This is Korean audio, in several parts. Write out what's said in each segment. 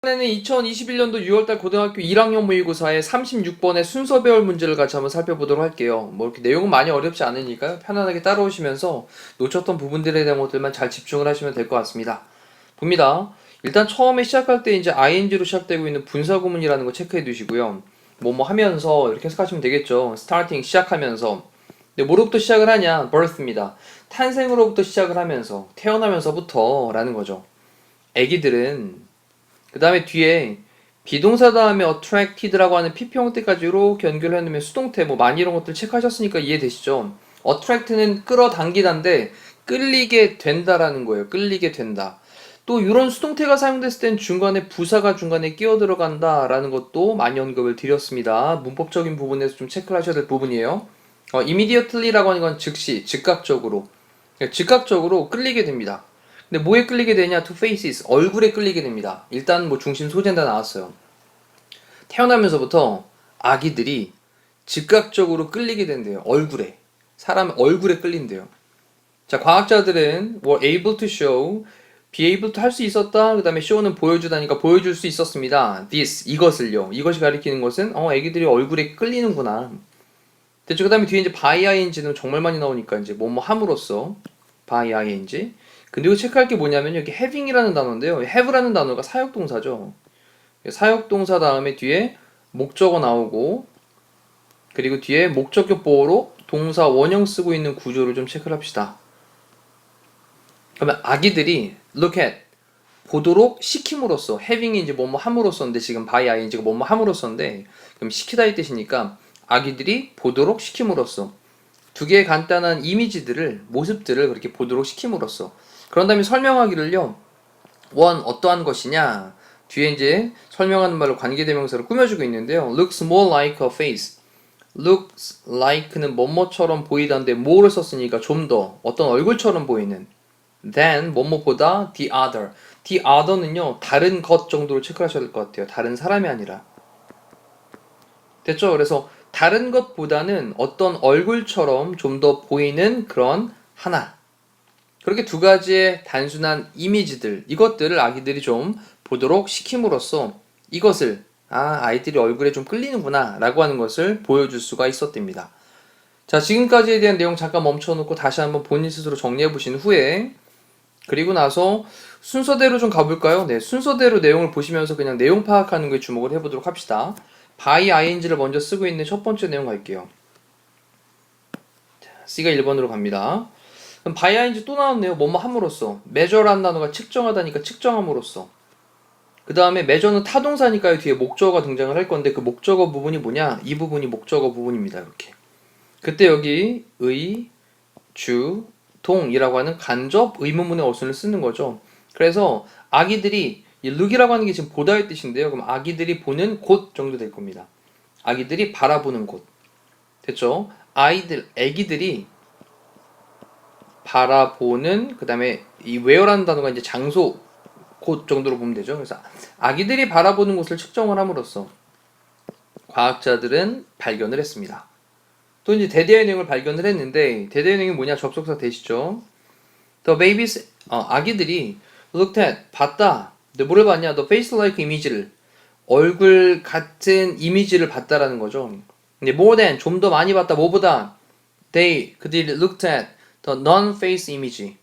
이번에는 2021년도 6월달 고등학교 1학년 모의고사의 36번의 순서배열 문제를 같이 한번 살펴보도록 할게요. 뭐 이렇게 내용은 많이 어렵지 않으니까요. 편안하게 따라오시면서 놓쳤던 부분들에 대한 것들만 잘 집중을 하시면 될 것 같습니다. 봅니다. 일단 처음에 시작할 때 이제 ing로 시작되고 있는 분사구문이라는 거 체크해 두시고요. 뭐 하면서 이렇게 해석하시면 되겠죠. starting 시작하면서. 근데 뭐로부터 시작을 하냐? birth입니다. 탄생으로부터 시작을 하면서 태어나면서부터 라는 거죠. 애기들은 그 다음에 뒤에 비동사 다음에 attracted라고 하는 PP 형태까지 이렇게 연결해 놓으면 수동태 뭐 많이 이런 것들 체크하셨으니까 이해되시죠? attract는 끌어당기다인데 끌리게 된다라는 거예요. 끌리게 된다. 또 이런 수동태가 사용됐을 땐 중간에 부사가 중간에 끼어 들어간다라는 것도 많이 언급을 드렸습니다. 문법적인 부분에서 좀 체크를 하셔야 될 부분이에요. immediately라고 하는 건 즉시, 즉각적으로. 즉각적으로 끌리게 됩니다. 근데 뭐에 끌리게 되냐? to faces. 얼굴에 끌리게 됩니다. 일단 뭐 중심 소재는 다 나왔어요. 태어나면서부터 아기들이 즉각적으로 끌리게 된대요. 얼굴에. 사람 얼굴에 끌린대요. 자, 과학자들은 were able to show, be able to 할 수 있었다. 그 다음에 show는 보여주다니까 보여줄 수 있었습니다. this, 이것을요. 이것이 가리키는 것은 아기들이 얼굴에 끌리는구나. 됐죠? 그 다음에 뒤에 이제 by ing는 정말 많이 나오니까 이제 뭐뭐 함으로써 by ing. 근데 이거 체크할 게 뭐냐면 여기 having이라는 단어인데요. have라는 단어가 사역동사죠. 사역동사 다음에 뒤에 목적어 나오고 그리고 뒤에 목적격 보호로 동사 원형 쓰고 있는 구조를 좀 체크를 합시다. 그러면 아기들이 look at 보도록 시킴으로써 having이 이제 뭐뭐 함으로써인데 지금 by ing가 뭐뭐 함으로써인데 그럼 시키다 이 뜻이니까 아기들이 보도록 시킴으로써 두 개의 간단한 이미지들을 모습들을 그렇게 보도록 시킴으로써 그런 다음에 설명하기를요. 원 어떠한 것이냐 뒤에 이제 설명하는 말로 관계대명사를 꾸며주고 있는데요. looks more like a face. looks like는 뭐뭐처럼 보이다인데 more를 썼으니까 좀 더 어떤 얼굴처럼 보이는 than 뭐뭐보다 the other. the other는요. 다른 것 정도로 체크하셔야 될 것 같아요. 다른 사람이 아니라. 됐죠? 그래서 다른 것보다는 어떤 얼굴처럼 좀 더 보이는 그런 하나. 그렇게 두 가지의 단순한 이미지들, 이것들을 아기들이 좀 보도록 시킴으로써 이것을 아이들이 얼굴에 좀 끌리는구나 라고 하는 것을 보여줄 수가 있었답니다. 자, 지금까지에 대한 내용 잠깐 멈춰놓고 다시 한번 본인 스스로 정리해 보신 후에 그리고 나서 순서대로 좀 가볼까요? 네, 순서대로 내용을 보시면서 그냥 내용 파악하는 거에 주목을 해보도록 합시다. by ing를 먼저 쓰고 있는 첫 번째 내용 갈게요. C가 1번으로 갑니다. 그럼 by ing 또 나왔네요. 뭐뭐 함으로써. measure라는 단어가 측정하다니까 측정함으로써. 그 다음에 measure는 타동사니까요. 뒤에 목적어가 등장을 할 건데 그 목적어 부분이 뭐냐? 이 부분이 목적어 부분입니다. 이렇게. 그때 여기 의, 주, 동이라고 하는 간접 의문문의 어순을 쓰는 거죠. 그래서 아기들이 이 look이라고 하는 게 지금 보다의 뜻인데요. 그럼 아기들이 보는 곳 정도 될 겁니다. 아기들이 바라보는 곳. 됐죠? 애기들이 바라보는 그 다음에 이 where라는 단어가 이제 장소 곳 정도로 보면 되죠. 그래서 아기들이 바라보는 곳을 측정을 함으로써 과학자들은 발견을 했습니다. 또 이제 대대의 내용을 발견을 했는데 대대의 내용이 뭐냐? 접속사 되시죠. The babies 아기들이 looked at 봤다. 근데 뭐를 봤냐? The face-like image를 얼굴 같은 이미지를 봤다라는 거죠. 근데 more than 좀 더 많이 봤다. 뭐보다 그들이 looked at the non-face image.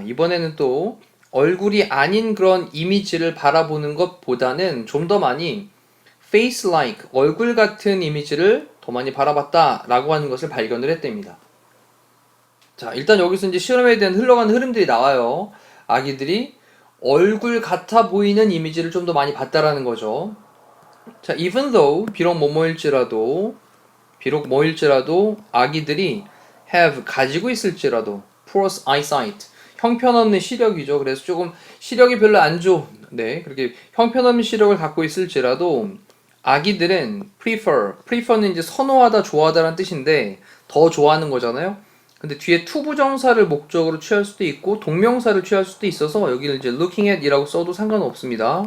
이번에는 또 얼굴이 아닌 그런 이미지를 바라보는 것보다는 좀 더 많이 face-like 얼굴 같은 이미지를 더 많이 바라봤다라고 하는 것을 발견을 했답니다. 자, 일단 여기서 이제 실험에 대한 흘러가는 흐름들이 나와요. 아기들이 얼굴 같아 보이는 이미지를 좀 더 많이 봤다라는 거죠. 자, even though 비록 뭐일지라도 아기들이 have 가지고 있을지라도 poor eyesight 형편없는 시력이죠. 그래서 조금 시력이 별로 안 좋은 그렇게 형편없는 시력을 갖고 있을지라도 아기들은 prefer는 이제 선호하다, 좋아하다라는 뜻인데 더 좋아하는 거잖아요. 근데 뒤에 to 부정사를 목적으로 취할 수도 있고 동명사를 취할 수도 있어서 여기를 이제 looking at 이라고 써도 상관없습니다.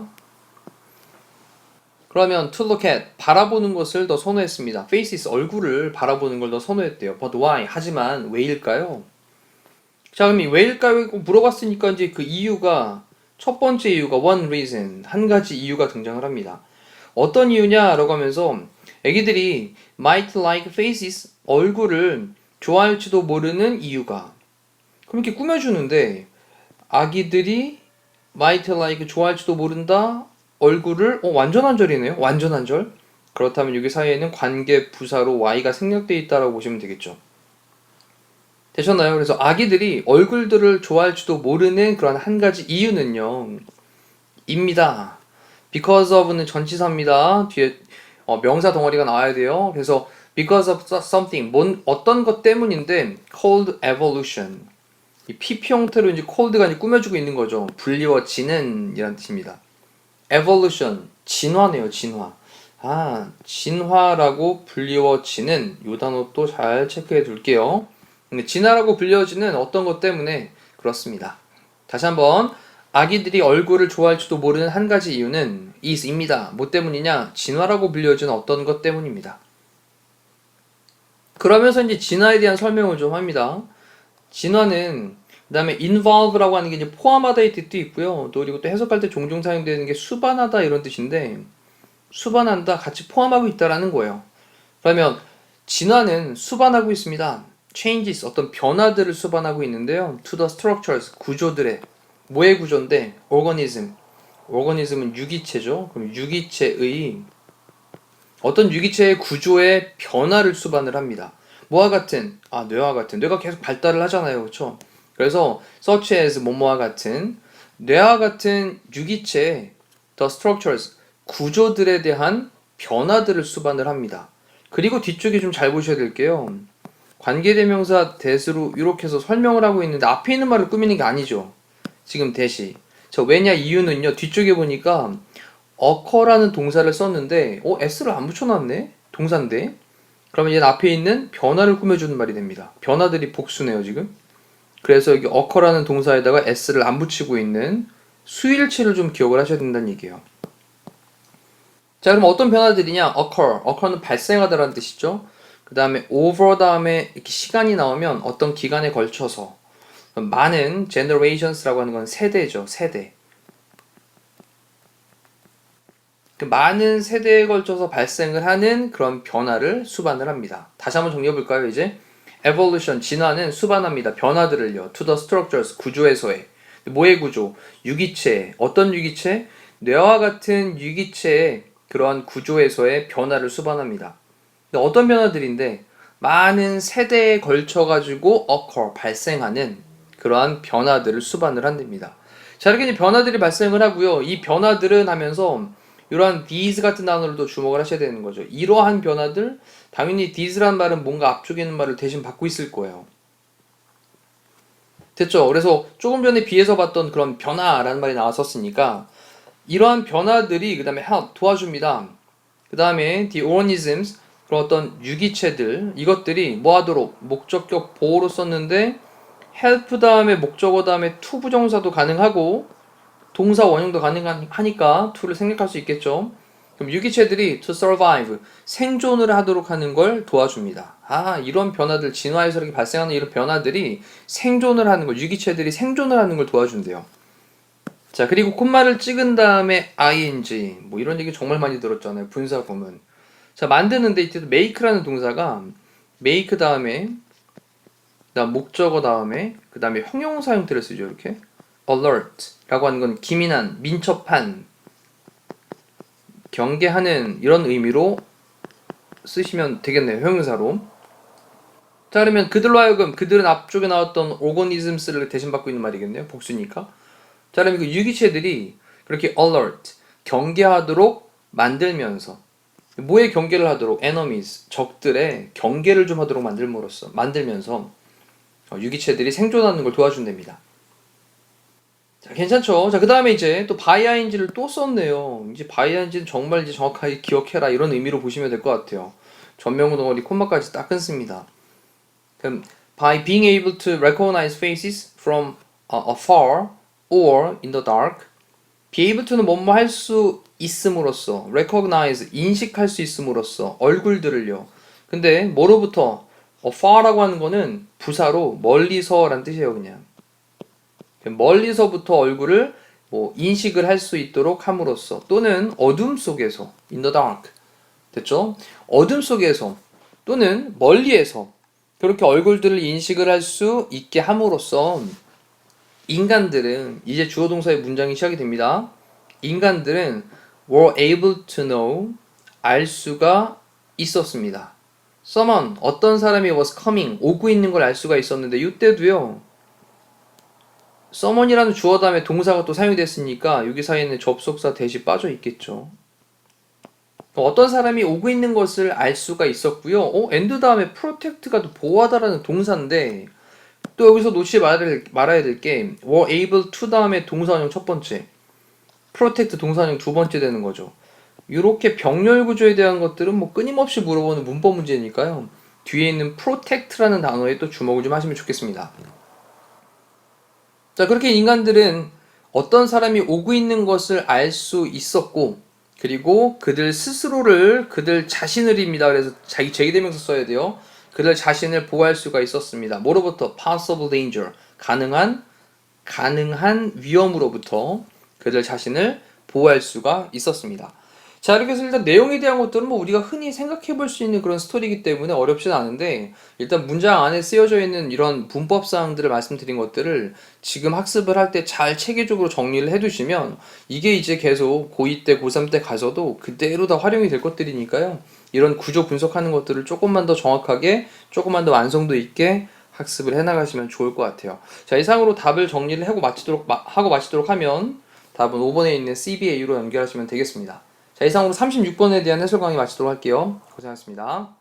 그러면 to look at 바라보는 것을 더 선호했습니다. faces 얼굴을 바라보는 걸 더 선호했대요. But why? 하지만 왜일까요? 자, 그럼 이 왜일까요? 물어봤으니까 이제 그 이유가 첫 번째 이유가 one reason 한 가지 이유가 등장을 합니다. 어떤 이유냐라고 하면서 애기들이 might like faces 얼굴을 좋아할지도 모르는 이유가 그럼 이렇게 꾸며주는데 아기들이 might like 좋아할지도 모른다 얼굴을 완전 한절이네요. 완전 한절. 그렇다면 여기 사이에는 관계 부사로 y가 생략되어 있다라고 보시면 되겠죠. 되셨나요? 그래서 아기들이 얼굴들을 좋아할지도 모르는 그런 한 가지 이유는요. 입니다. because of는 전치사입니다. 뒤에 명사 덩어리가 나와야 돼요. 그래서 because of something 어떤 것 때문인데 called evolution 이 PP 형태로 이제 cold가 이제 꾸며주고 있는 거죠. 불리워지는 이란 뜻입니다. evolution 진화네요. 진화. 진화라고 불리워지는 이 단어 또 잘 체크해 둘게요. 진화라고 불려지는 어떤 것 때문에 그렇습니다. 다시 한번 아기들이 얼굴을 좋아할지도 모르는 한 가지 이유는 is입니다. 뭐 때문이냐? 진화라고 불려지는 어떤 것 때문입니다. 그러면서 이제 진화에 대한 설명을 좀 합니다. 진화는 그 다음에 involve라고 하는 게 이제 포함하다 이 뜻도 있고요. 또 그리고 또 해석할 때 종종 사용되는 게 수반하다 이런 뜻인데 수반한다 같이 포함하고 있다라는 거예요. 그러면 진화는 수반하고 있습니다. changes 어떤 변화들을 수반하고 있는데요. to the structures 구조들의 뭐의 구조인데 organism은 유기체죠. 그럼 유기체의 어떤 유기체의 구조의 변화를 수반을 합니다. 뭐와 같은 뇌와 같은 뇌가 계속 발달을 하잖아요. 그렇죠? 그래서 such as 뭐뭐와 같은 뇌와 같은 유기체의 the structures 구조들에 대한 변화들을 수반을 합니다. 그리고 뒤쪽에 좀 잘 보셔야 될게요. 관계대명사 대수로 이렇게 해서 설명을 하고 있는데 앞에 있는 말을 꾸미는 게 아니죠. 지금 대시. 왜냐 이유는요. 뒤쪽에 보니까 occur라는 동사를 썼는데 s를 안 붙여놨네? 동사인데. 그러면 얘는 앞에 있는 변화를 꾸며주는 말이 됩니다. 변화들이 복수네요 지금. 그래서 여기 occur라는 동사에다가 s를 안 붙이고 있는 수일치를 좀 기억을 하셔야 된다는 얘기예요. 자, 그럼 어떤 변화들이냐? occur는 발생하다라는 뜻이죠. 그 다음에 over 다음에 이렇게 시간이 나오면 어떤 기간에 걸쳐서 많은 generations라고 하는 건 세대죠. 세대. 그 많은 세대에 걸쳐서 발생을 하는 그런 변화를 수반을 합니다. 다시 한번 정리해 볼까요? 이제 evolution 진화는 수반합니다. 변화들을요. to the structures 구조에서의 뭐의 구조? 유기체. 어떤 유기체? 뇌와 같은 유기체의 그러한 구조에서의 변화를 수반합니다. 어떤 변화들인데 많은 세대에 걸쳐 가지고 occur 발생하는 그러한 변화들을 수반을 한답니다. 자, 이렇게 변화들이 발생을 하고요. 이 변화들은 하면서 이러한 these 같은 단어로도 주목을 하셔야 되는 거죠. 이러한 변화들 당연히 these란 말은 뭔가 앞쪽에 있는 말을 대신 받고 있을 거예요. 됐죠? 그래서 조금 전에 비해서 봤던 그런 변화라는 말이 나왔었으니까 이러한 변화들이 그 다음에 help 도와줍니다. 그 다음에 the organisms 그런 어떤 유기체들 이것들이 뭐 하도록 목적격 보호로 썼는데 help 다음에 목적어 다음에 to 부정사도 가능하고 동사 원형도 가능하니까 to를 생략할 수 있겠죠. 그럼 유기체들이 to survive 생존을 하도록 하는 걸 도와줍니다. 이런 변화들 진화에서 이렇게 발생하는 이런 변화들이 생존을 하는 걸 유기체들이 생존을 하는 걸 도와준대요. 자, 그리고 콤마를 찍은 다음에 ing 뭐 이런 얘기 정말 많이 들었잖아요. 분사 구문. 자, 만드는데 이때도 make라는 동사가 make 다음에 그다음 목적어 다음에 그다음에 형용사 형태를 쓰죠. 이렇게 alert라고 하는 건 기민한, 민첩한, 경계하는 이런 의미로 쓰시면 되겠네요. 형용사로. 자, 그러면 그들로 하여금 그들은 앞쪽에 나왔던 organisms를 대신 받고 있는 말이겠네요. 복수니까. 자, 그러면 그 유기체들이 그렇게 alert, 경계하도록 만들면서 뭐에 경계를 하도록 enemies, 적들의 경계를 좀 하도록 만들면서 유기체들이 생존하는 걸 도와준답니다. 자, 괜찮죠? 자, 그 다음에 이제 또 by ing를 또 썼네요. 이제 by ing는 정말 이제 정확하게 기억해라 이런 의미로 보시면 될 것 같아요. 전명구 덩어리 콤마까지 딱 끊습니다. 그럼 by being able to recognize faces from afar or in the dark be able to는 뭐뭐 할 수 있음으로써, recognize, 인식할 수 있음으로써, 얼굴들을요. 근데 뭐로부터? far라고 하는 거는 부사로 멀리서라는 뜻이에요, 그냥. 멀리서부터 얼굴을 뭐 인식을 할 수 있도록 함으로써, 또는 어둠 속에서, in the dark. 됐죠? 어둠 속에서, 또는 멀리에서, 그렇게 얼굴들을 인식을 할 수 있게 함으로써, 인간들은, 이제 주어 동사의 문장이 시작이 됩니다. 인간들은 were able to know, 알 수가 있었습니다. someone, 어떤 사람이 was coming, 오고 있는 걸 알 수가 있었는데, 이때도요, someone이라는 주어 다음에 동사가 또 사용이 됐으니까, 여기 사이에는 접속사 대시 빠져 있겠죠. 어떤 사람이 오고 있는 것을 알 수가 있었고요. and 다음에 protect가 또 보호하다라는 동사인데, 또 여기서 놓치지 말아야 될 게 were able to 다음에 동사원형 첫 번째, protect 동사원형 두 번째 되는 거죠. 이렇게 병렬 구조에 대한 것들은 뭐 끊임없이 물어보는 문법 문제니까요. 뒤에 있는 protect라는 단어에 또 주목을 좀 하시면 좋겠습니다. 자, 그렇게 인간들은 어떤 사람이 오고 있는 것을 알 수 있었고, 그리고 그들 스스로를, 그들 자신을입니다. 그래서 자기 제기대명사 써야 돼요. 그들 자신을 보호할 수가 있었습니다. 뭐로부터? possible danger, 가능한 위험으로부터 그들 자신을 보호할 수가 있었습니다. 자, 이렇게 해서 일단 내용에 대한 것들은 뭐 우리가 흔히 생각해 볼 수 있는 그런 스토리이기 때문에 어렵진 않은데, 일단 문장 안에 쓰여져 있는 이런 문법 사항들을 말씀드린 것들을 지금 학습을 할 때 잘 체계적으로 정리를 해 두시면 이게 이제 계속 고2 때, 고3 때 가서도 그대로 다 활용이 될 것들이니까요. 이런 구조 분석하는 것들을 조금만 더 정확하게, 조금만 더 완성도 있게 학습을 해 나가시면 좋을 것 같아요. 자, 이상으로 답을 정리를 하고 마치도록 하면 답은 5번에 있는 CBA로 연결하시면 되겠습니다. 자, 이상으로 36번에 대한 해설 강의 마치도록 할게요. 고생하셨습니다.